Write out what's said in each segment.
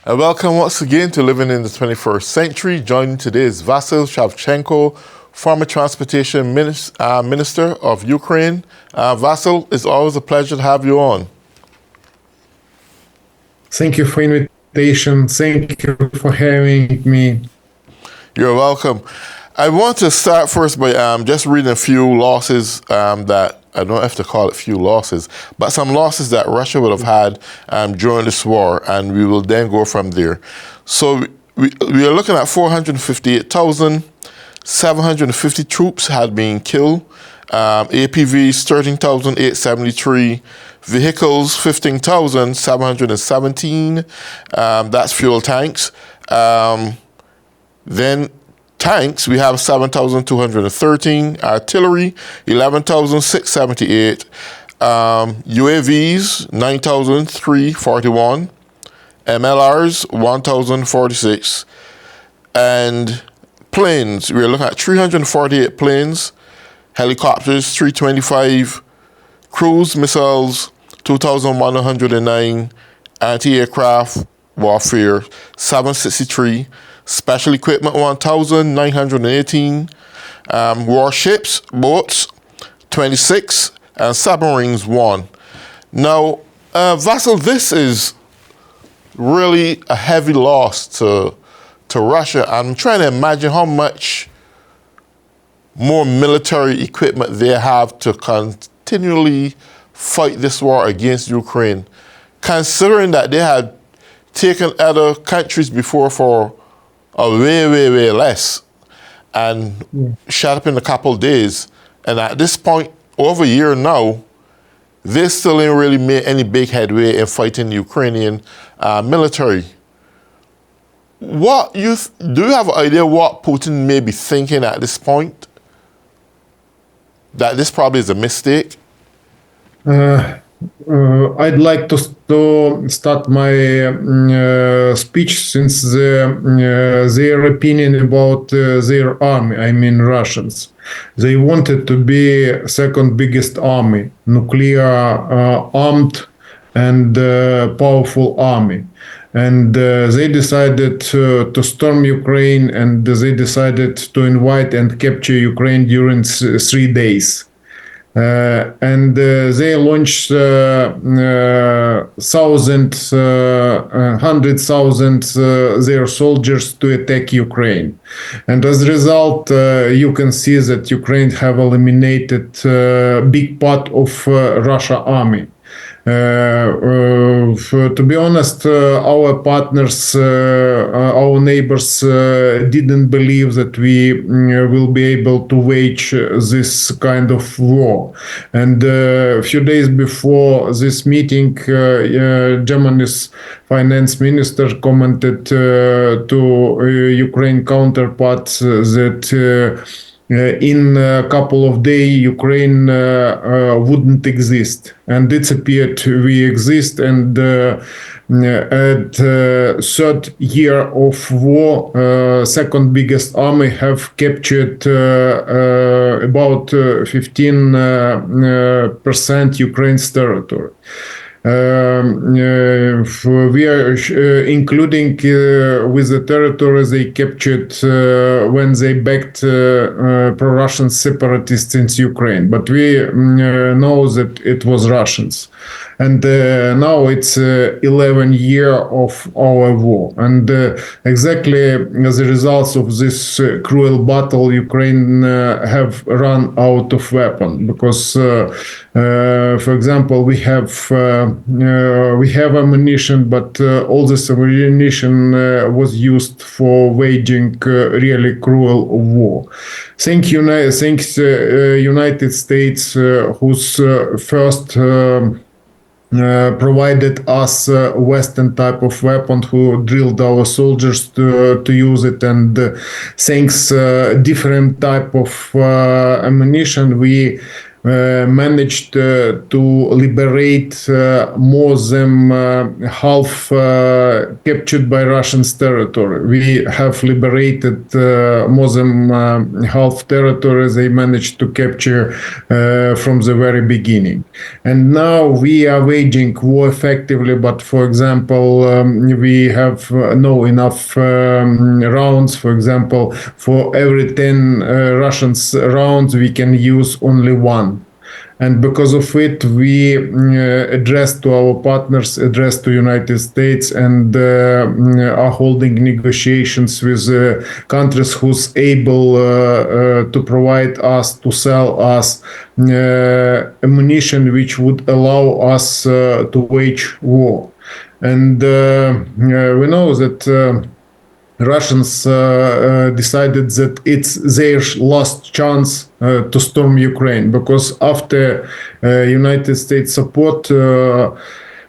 And welcome once again to Living in the 21st Century. Joining today is Vasil Shevchenko, former transportation minister of Ukraine. Vasil, it's always a pleasure to have you on. Thank you for invitation. Thank you for having me. You're welcome. I want to start first by just reading a few losses that, I don't have to call it few losses, but some losses that Russia would have had during this war, and we will then go from there. So we are looking at 458,750 troops had been killed, APVs 13,873, vehicles 15,717, that's fuel tanks. Then tanks, we have 7,213, artillery, 11,678, UAVs, 9,341, MLRs, 1,046, and planes, we're looking at 348 planes, helicopters, 325, cruise missiles, 2,109, anti-aircraft warfare, 763, special equipment, 1,918, warships, boats, 26, and submarines, 1. Now, Vasil, this is really a heavy loss to Russia. I'm trying to imagine how much more military equipment they have to continually fight this war against Ukraine, considering that they had taken other countries before for a way less and shut up in a couple of days. And at this point, over a year now, they still ain't really made any big headway in fighting the Ukrainian military. Do you have an idea what Putin may be thinking at this point? That this probably is a mistake? I'd like to start my speech since their opinion about their army, I mean Russians. They wanted to be second biggest army, nuclear armed and powerful army. And they decided to storm Ukraine, and they decided to invade and capture Ukraine during 3 days. And they launched 100,000 their soldiers to attack Ukraine. And as a result, you can see that Ukraine have eliminated a big part of Russia army. To be honest, our partners, our neighbors didn't believe that we will be able to wage this kind of war. And a few days before this meeting, Germany's finance minister commented to Ukraine counterparts that in a couple of days, Ukraine wouldn't exist, and it's appeared we exist. And at third year of war, second biggest army have captured about 15% Ukraine's territory. We are including with the territories they captured when they backed pro-Russian separatists in Ukraine. But we know that it was Russians. And now it's 11 year of our war. And exactly as a result of this cruel battle, Ukraine have run out of weapon. Because, for example, we have ammunition, but all this ammunition was used for waging really cruel war. Thanks United States, whose first provided us Western type of weapon, who drilled our soldiers to use it, and thanks different type of ammunition, we managed to liberate more than half captured by Russians territory. We have liberated more than half territory they managed to capture from the very beginning. And now we are waging war effectively, but for example, we have no enough rounds. For example, for every 10 Russians rounds, we can use only one. And because of it, we addressed to our partners, addressed to United States, and are holding negotiations with countries who's able to provide us, to sell us ammunition which would allow us to wage war. And we know that Russians decided that it's their last chance to storm Ukraine, because after United States support,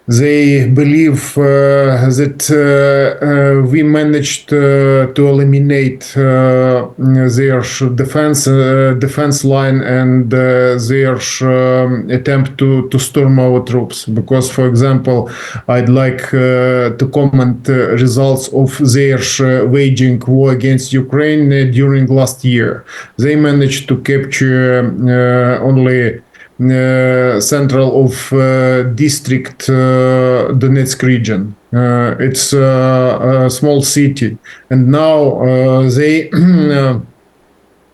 they believe that we managed to eliminate their defense line and their attempt to storm our troops. Because, for example, I'd like to comment results of their waging war against Ukraine during last year. They managed to capture only central of district Donetsk region. It's a small city, and now they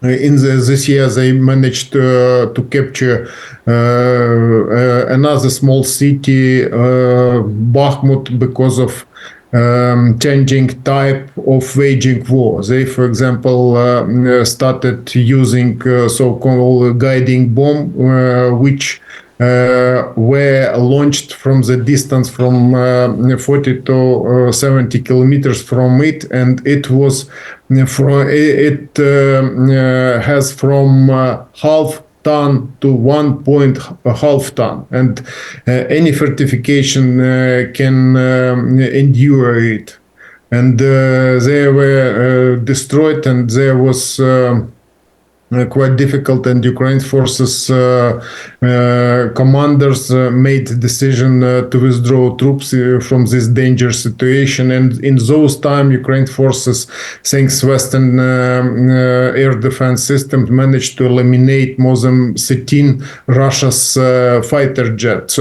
in this year they managed to capture another small city, Bakhmut, because of changing type of waging war. They, for example, started using so-called guiding bomb, which were launched from the distance from 40 to 70 kilometers from it, and it was has from half ton to 1.5 ton, and any fortification can endure it. And they were destroyed, and there was quite difficult, and Ukraine forces commanders made the decision to withdraw troops from this dangerous situation. And in those time, Ukraine forces, thanks Western air defense systems, managed to eliminate more than 13 Russia's fighter jets,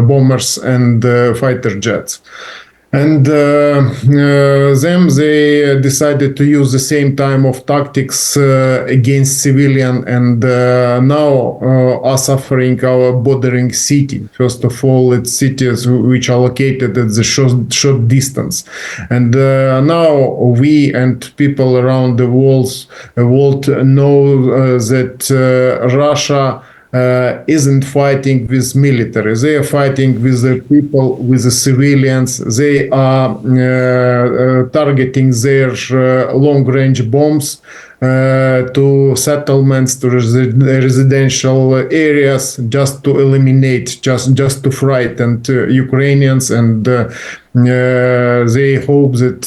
bombers and fighter jets. And them, they decided to use the same time of tactics against civilian, and now are suffering our bordering city. First of all, it's cities which are located at the short distance. And now we and people around the world know that Russia isn't fighting with military. They are fighting with the people, with the civilians. They are targeting their long-range bombs to settlements, to residential areas, just to eliminate, just to frighten Ukrainians. And they hope that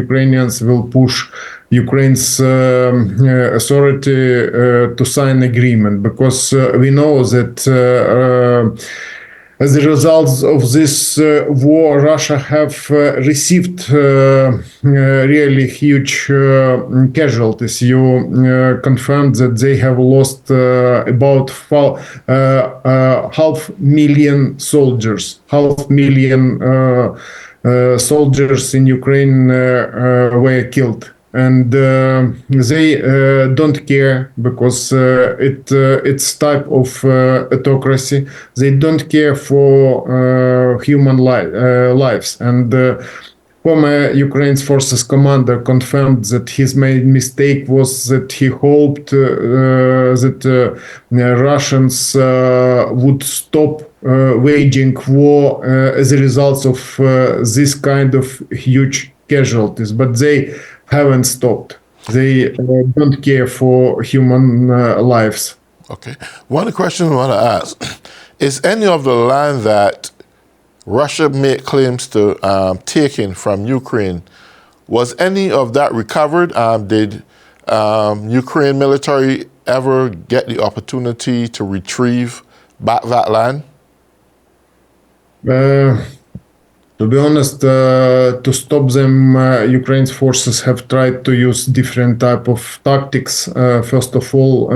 Ukrainians will push Ukraine's authority to sign agreement, because we know that as a result of this war, Russia have received really huge casualties. You confirmed that they have lost about 500,000 soldiers. 500,000 soldiers in Ukraine were killed. And they don't care, because it's type of autocracy. They don't care for human lives. And former Ukraine's forces commander confirmed that his main mistake was that he hoped that Russians would stop waging war as a result of this kind of huge casualties. But they haven't stopped. They don't care for human lives. Okay. One question I want to ask, is any of the land that Russia made claims to taking from Ukraine, was any of that recovered? Did Ukraine military ever get the opportunity to retrieve back that land? To be honest, to stop them, Ukraine's forces have tried to use different type of tactics. First of all,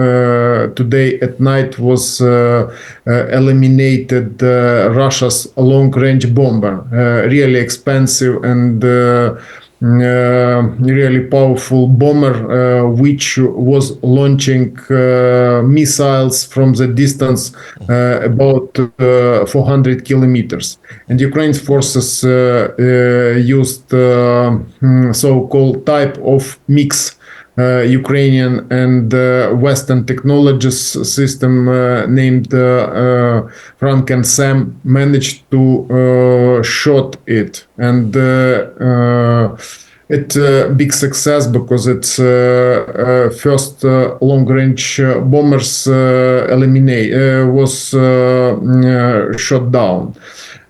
today at night was eliminated Russia's long-range bomber, really expensive and really powerful bomber, which was launching missiles from the distance about 400 kilometers. And Ukraine's forces used so-called type of mix Ukrainian and Western technologies system named Frank and Sam managed to shot it, and it's a big success because it's first long-range bombers eliminate was shot down.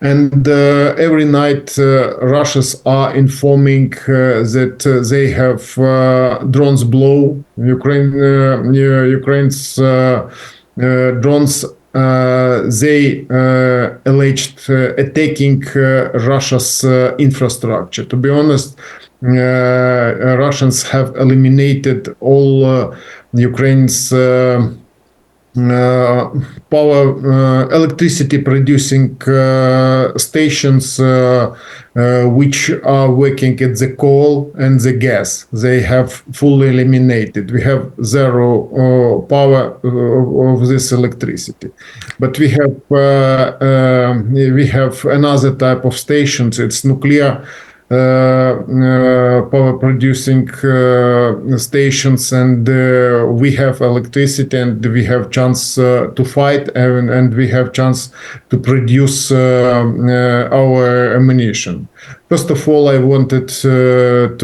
And every night, Russians are informing that they have drones blow. Ukraine's drones. They alleged attacking Russia's infrastructure. To be honest, Russians have eliminated all Ukraine's power electricity producing stations which are working at the coal and the gas. They have fully eliminated. We have zero power of this electricity, but we have another type of stations. It's nuclear power producing stations, and we have electricity, and we have chance to fight, and we have chance to produce our ammunition. First of all, I wanted to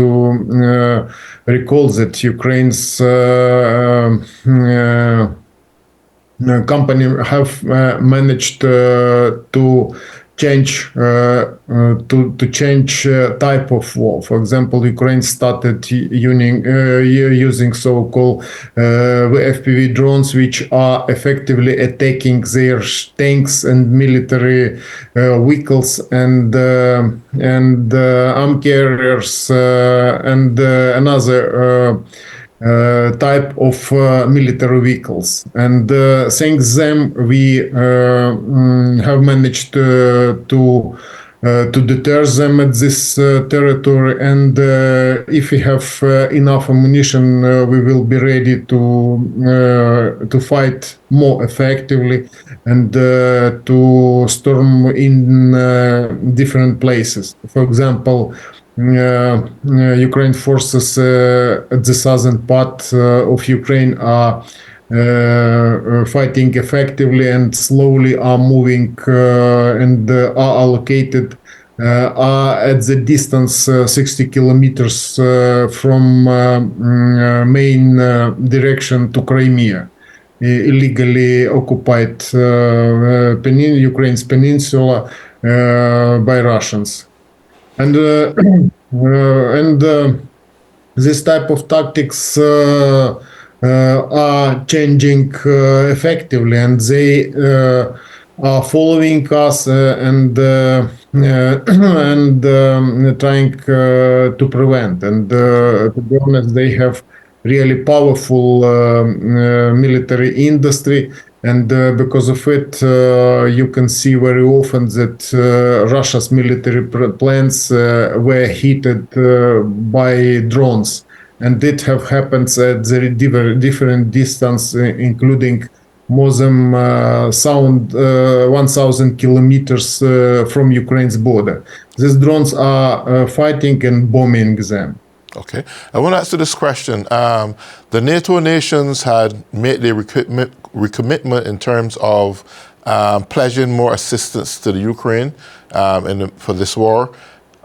recall that Ukraine's company have managed to change type of war. For example, Ukraine started using so-called FPV drones, which are effectively attacking their tanks and military vehicles and arm carriers and another type of military vehicles, and thanks them we have managed to deter them at this territory, and if we have enough ammunition, we will be ready to fight more effectively and to storm in different places. For example, Ukraine forces at the southern part of Ukraine are fighting effectively and slowly are moving and are allocated are at the distance 60 kilometers from main direction to Crimea, illegally occupied Ukraine's peninsula by Russians. And this type of tactics are changing effectively, and they are following us and trying to prevent. And to be honest, they have really powerful military industry. And because of it, you can see very often that Russia's military plants were hit by drones. And it have happened at the different distance, including more than 1,000 kilometers from Ukraine's border. These drones are fighting and bombing them. Okay. I want to ask you this question. The NATO nations had made their recommitment in terms of pledging more assistance to the Ukraine for this war.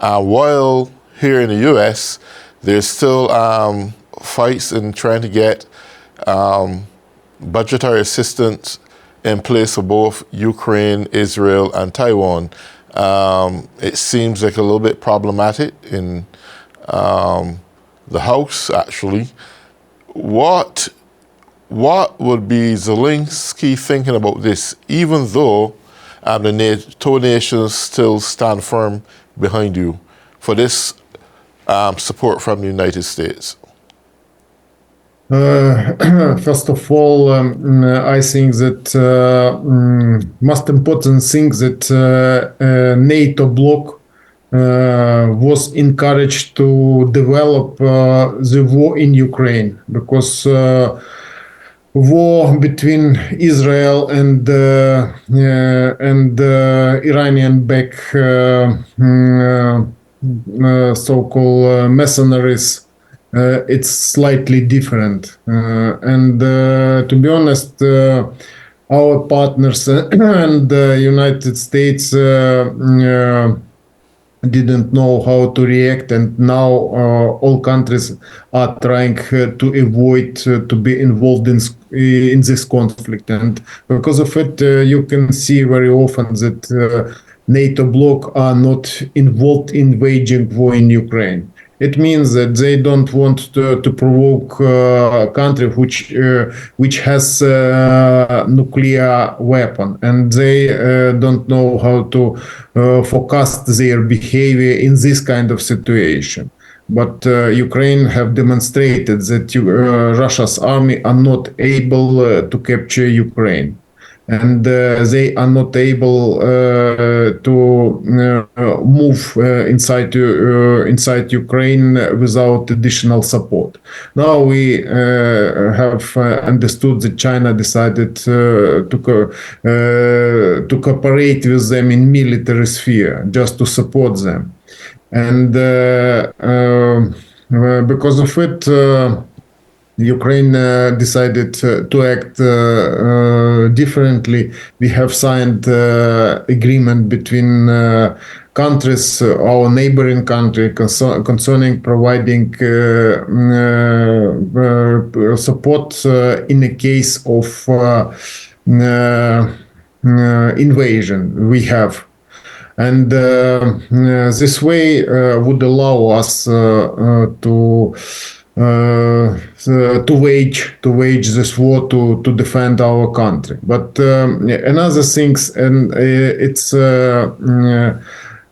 While here in the U.S., there's still fights in trying to get budgetary assistance in place for both Ukraine, Israel, and Taiwan. It seems like a little bit problematic in the House, actually. What what would be Zelensky thinking about this, even though the NATO nations still stand firm behind you for this support from the United States? First of all, I think that most important thing that NATO bloc was encouraged to develop the war in Ukraine, because war between Israel and Iranian back so-called mercenaries, it's slightly different. And to be honest, our partners and the United States didn't know how to react, and now all countries are trying to avoid to be involved in this conflict. And because of it, you can see very often that NATO bloc are not involved in waging war in Ukraine. It means that they don't want to provoke a country which has a nuclear weapon, and they don't know how to forecast their behavior in this kind of situation. But Ukraine have demonstrated that Russia's army are not able to capture Ukraine, and they are not able to move inside Ukraine without additional support. Now we have understood that China decided to cooperate with them in military sphere just to support them, and because of it, Ukraine decided to act differently. We have signed agreement between countries, our neighboring country, concerning providing support in a case of invasion we have. And this way would allow us to wage this war to defend our country. But another things, and it's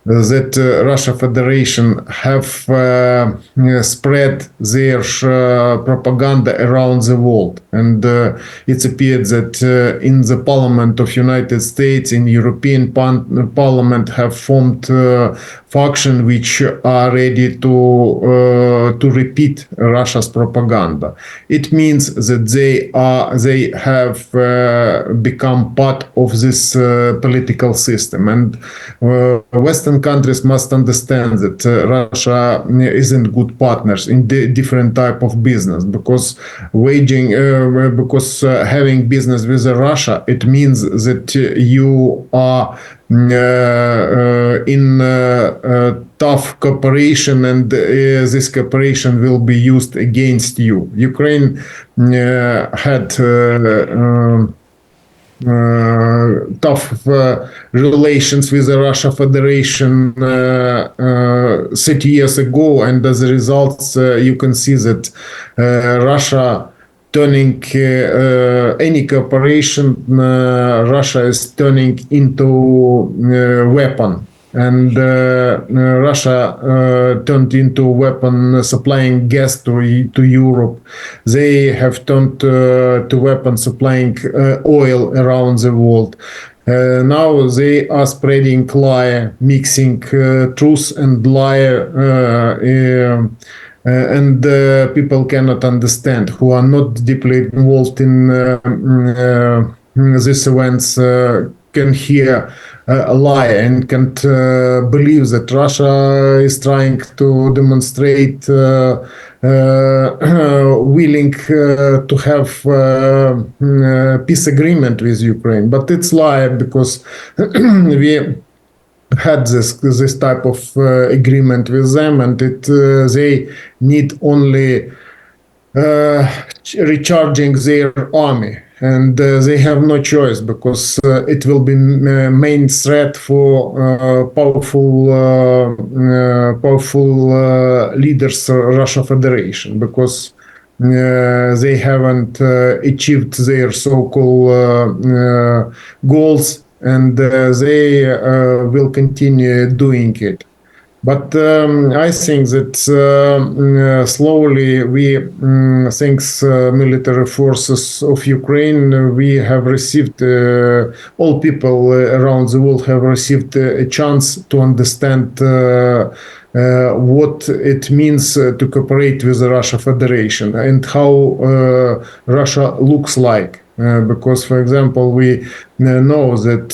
that Russia Federation have spread their propaganda around the world, and it appeared that in the Parliament of United States, in European Parliament, have formed faction which are ready to repeat Russia's propaganda. It means that they have become part of this political system, and Western countries must understand that Russia isn't good partners in different type of business, because having business with Russia, it means that you are in tough cooperation, and this cooperation will be used against you. Ukraine had tough relations with the Russia Federation 30 years ago, and as a result, you can see that Russia turning any cooperation, Russia is turning into weapon. And Russia turned into weapon supplying gas to Europe. They have turned to weapon supplying oil around the world. Now they are spreading lie, mixing truth and lie, and people cannot understand, who are not deeply involved in these events, can hear a lie and can't believe that Russia is trying to demonstrate willing to have peace agreement with Ukraine. But it's lie, because we had this type of agreement with them, and they need only recharging their army, and they have no choice, because it will be main threat for powerful leaders Russia Federation, because they haven't achieved their so-called goals, and they will continue doing it. But I think that slowly we, thanks military forces of Ukraine, we have received, all people around the world have received a chance to understand what it means to cooperate with the Russia Federation and how Russia looks like. Because, for example, we know that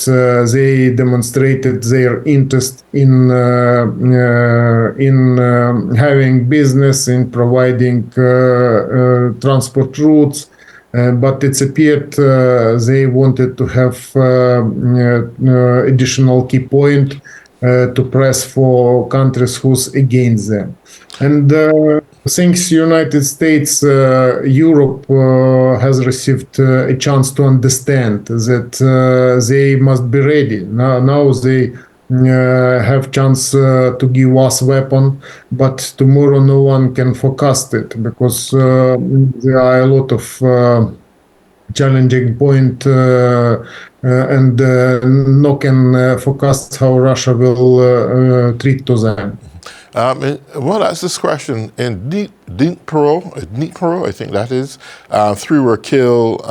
they demonstrated their interest in having business, in providing transport routes. But it appeared they wanted to have additional key point to press for countries who's against them. And thanks to United States, Europe has received a chance to understand that they must be ready. Now they have chance to give us weapon, but tomorrow no one can forecast it because there are a lot of challenging point and no can forecast how Russia will treat to them. Well, that's this question. In Dnipro, I think that is, 3 were killed,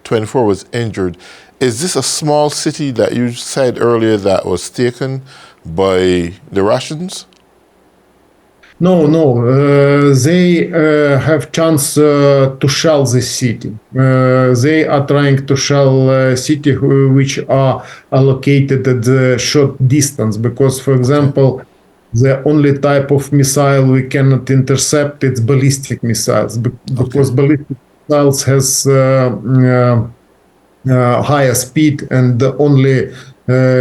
24 was injured. Is this a small city that you said earlier that was taken by the Russians? No, they have chance to shell this city. They are trying to shell city which are allocated at the short distance because, for example, the only type of missile we cannot intercept is ballistic missiles because ballistic missiles has higher speed and the only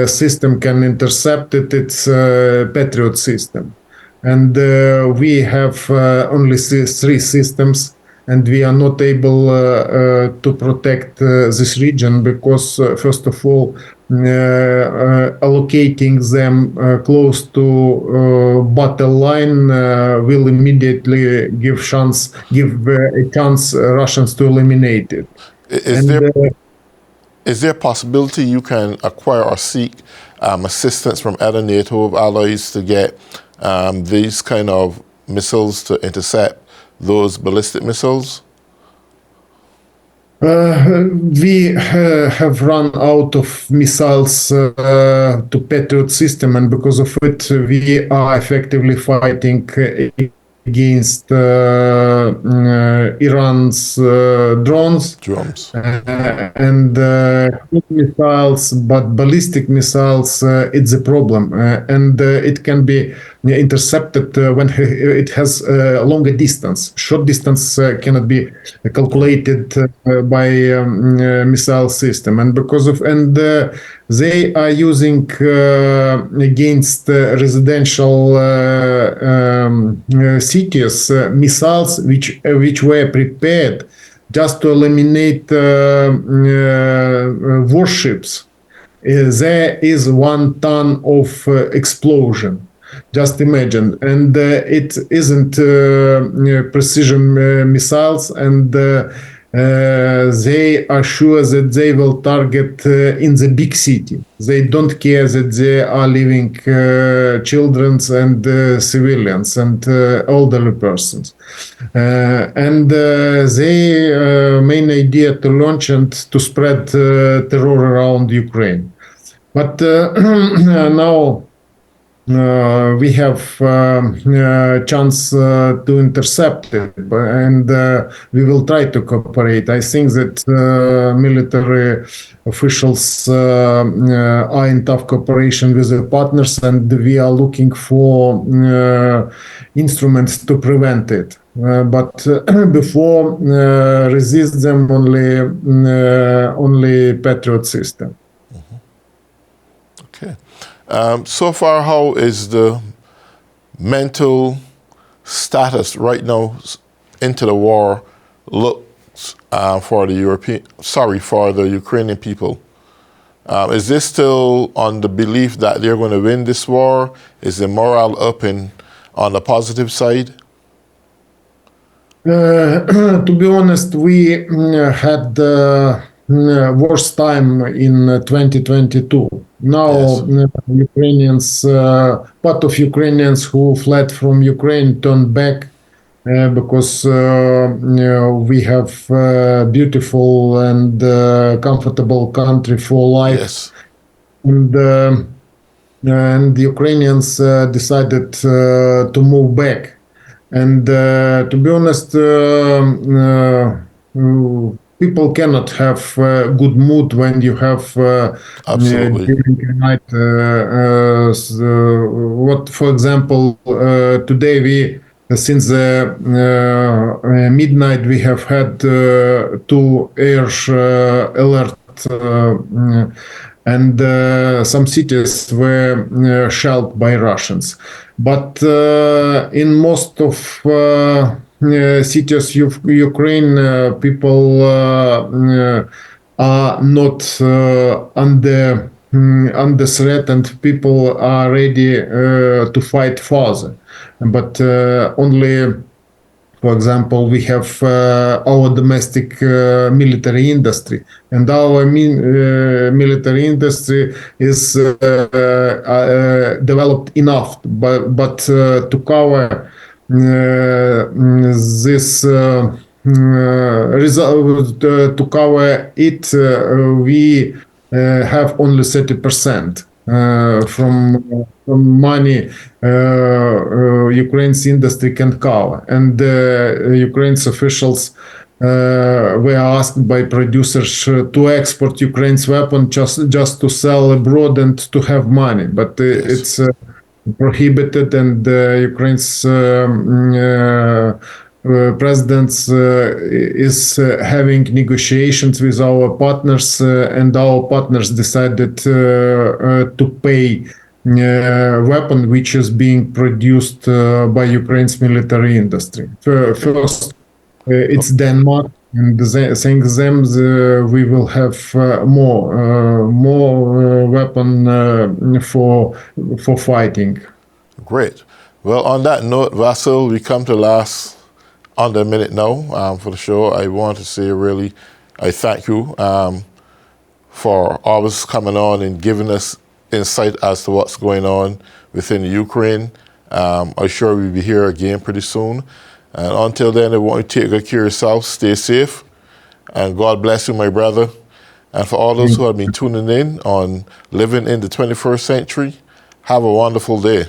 system can intercept it. It's Patriot system. And we have only 3 systems, and we are not able to protect this region because, first of all, allocating them close to battle line will immediately give a chance Russians to eliminate it. Is there a possibility you can acquire or seek assistance from other NATO allies to get these kind of missiles to intercept those ballistic missiles? We have run out of missiles to Patriot system, and because of it, we are effectively fighting against Iran's drones. And missiles, but ballistic missiles, it's a problem, and it can be intercepted when it has a longer distance. Short distance cannot be calculated by missile system, and because of they are using against residential cities missiles which were prepared just to eliminate warships. There is 1 ton of explosion. Just imagine, and it isn't precision missiles, and they are sure that they will target in the big city. They don't care that they are living children and civilians and elderly persons. And their main idea to launch and to spread terror around Ukraine. But now we have chance to intercept it, and we will try to cooperate. I think that military officials are in tough cooperation with the partners, and we are looking for instruments to prevent it. But before resist them only Patriot system. Okay. So far, how is the mental status right now into the war looks for the Ukrainian people? Is this still on the belief that they're going to win this war? Is the morale up on the positive side? To be honest, we had the worst time in 2022. Now, Yes. Ukrainians, part of Ukrainians who fled from Ukraine turned back because we have beautiful and comfortable country for life, Yes. and the Ukrainians decided to move back. And to be honest, people cannot have good mood when you have Absolutely. during the night. What, for example, today we since the midnight we have had two air alert. And some cities were shelled by Russians. But in most of cities of Ukraine, people are not under threat, and people are ready to fight further. But only, for example, we have our domestic military industry, and our military industry is developed enough, but to cover this result, to cover it, we have only 30% from money Ukraine's industry can cover, and Ukraine's officials were asked by producers to export Ukraine's weapon just to sell abroad and to have money, but Yes. it's prohibited, and Ukraine's president is having negotiations with our partners, and our partners decided to pay weapon which is being produced by Ukraine's military industry. First, it's Denmark, and thanks them we will have more weapon for fighting. Great. Well, on that note, Vasil, we come to the last under a minute now for the show. I want to say really, I thank you for always coming on and giving us insight as to what's going on within Ukraine. I'm sure we'll be here again pretty soon. And until then, I want you to take good care of yourself, stay safe, and God bless you, my brother. And for all those who have been tuning in on Living in the 21st Century, have a wonderful day.